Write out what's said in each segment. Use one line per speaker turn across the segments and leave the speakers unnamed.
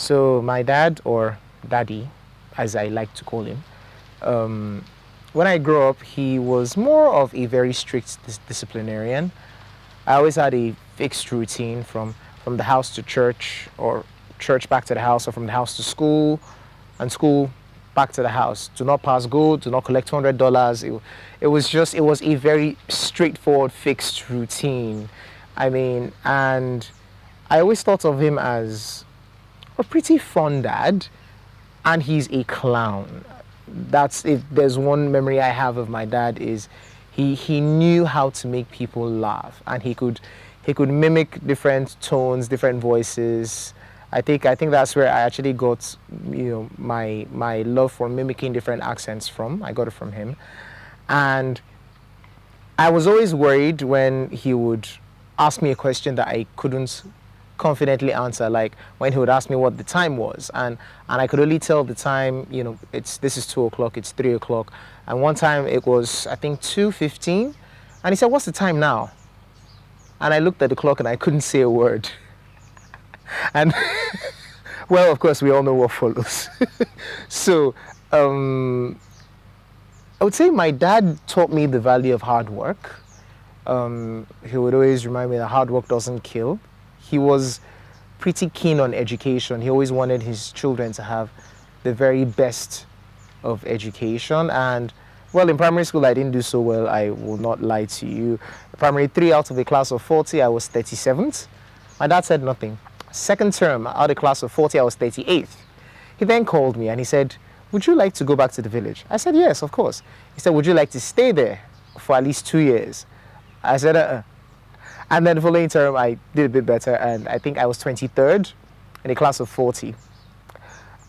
So my dad, or daddy, as I like to call him, um, when I grew up, he was more of a very strict disciplinarian. I always had a fixed routine from the house to church, or church back to the house, or from the house to school, and school back to the house. Do not pass go, do not collect $200. It was a very straightforward, fixed routine. I mean, and I always thought of him as a pretty fun dad, and he's a clown. That's, if there's one memory I have of my dad, is he knew how to make people laugh, and he could mimic different tones, different voices. I think that's where I actually got, my love for mimicking different accents from. I got it from him. And I was always worried when he would ask me a question that I couldn't confidently answer, like when he would ask me what the time was, and I could only tell the time, this is 2 o'clock, it's 3 o'clock. And one time it was, I think, 2:15, and he said, "What's the time now?" And I looked at the clock and I couldn't say a word. And well, of course, we all know what follows. So I would say my dad taught me the value of hard work. He would always remind me that hard work doesn't kill. He was pretty keen on education. He always wanted his children to have the very best of education. And well, in primary school, I didn't do so well. I will not lie to you. Primary 3, out of a class of 40, I was 37th. My dad said nothing. Second term, out of a class of 40, I was 38th. He then called me and he said, "Would you like to go back to the village?" I said, "Yes, of course." He said, "Would you like to stay there for at least 2 years?" I said, And then the following term, I did a bit better, and I think I was 23rd in a class of 40.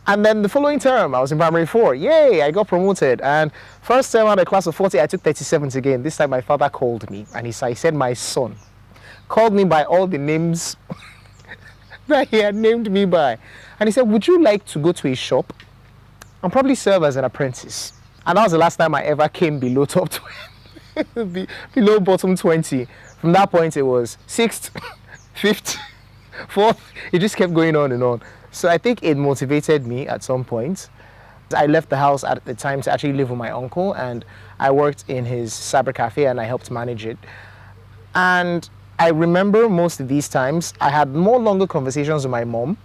And then the following term, I was in primary 4. Yay, I got promoted. And first term out of a class of 40, I took 37th again. This time my father called me, and he said, "My son," called me by all the names that he had named me by. And he said, "Would you like to go to a shop and probably serve as an apprentice?" And that was the last time I ever came below top 20, below bottom 20. From that point, it was 6th, 5th, 4th. It just kept going on and on. So I think it motivated me at some point. I left the house at the time to actually live with my uncle, and I worked in his cyber cafe and I helped manage it. And I remember most of these times, I had more longer conversations with my mom.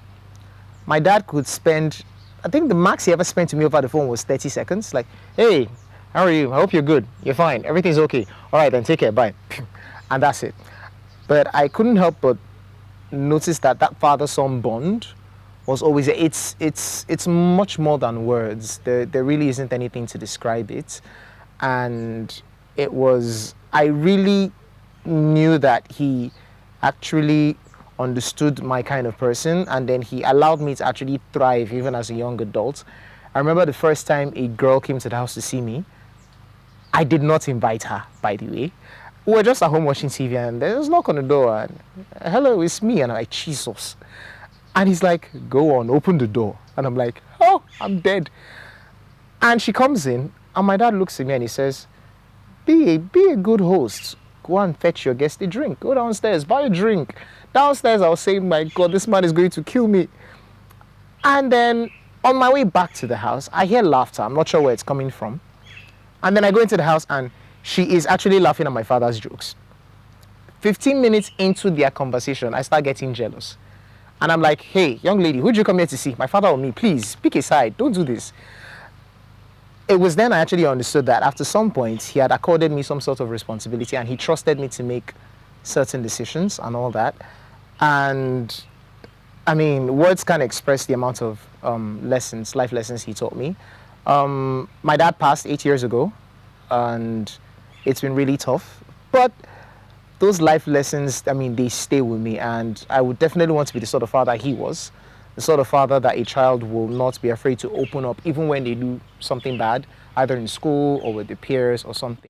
My dad could spend, I think the max he ever spent to me over the phone was 30 seconds. Like, "Hey, how are you? I hope you're good. You're fine. Everything's okay. All right, then take care. Bye." And that's it. But I couldn't help but notice that father-son bond was always, it's much more than words. There really isn't anything to describe it. And I really knew that he actually understood my kind of person, and then he allowed me to actually thrive even as a young adult. I remember the first time a girl came to the house to see me. I did not invite her, by the way. We were just at home watching TV, and there was a knock on the door, and "Hello, it's me." And I'm like, "Jesus." And he's like, "Go on, open the door." And I'm like, "Oh, I'm dead." And she comes in, and my dad looks at me and he says, be a good host. Go and fetch your guest a drink. Go downstairs, buy a drink." Downstairs, I was saying, "My God, this man is going to kill me." And then on my way back to the house, I hear laughter. I'm not sure where it's coming from. And then I go into the house, and she is actually laughing at my father's jokes. 15 minutes into their conversation, I start getting jealous. And I'm like, "Hey, young lady, who'd you come here to see? My father or me? Please, pick a side. Don't do this." It was then I actually understood that after some point, he had accorded me some sort of responsibility, and he trusted me to make certain decisions and all that. And I mean, words can't express the amount of life lessons he taught me. My dad passed 8 years ago, and it's been really tough. But those life lessons, I mean, they stay with me, and I would definitely want to be the sort of father he was, the sort of father that a child will not be afraid to open up, even when they do something bad, either in school or with their peers or something.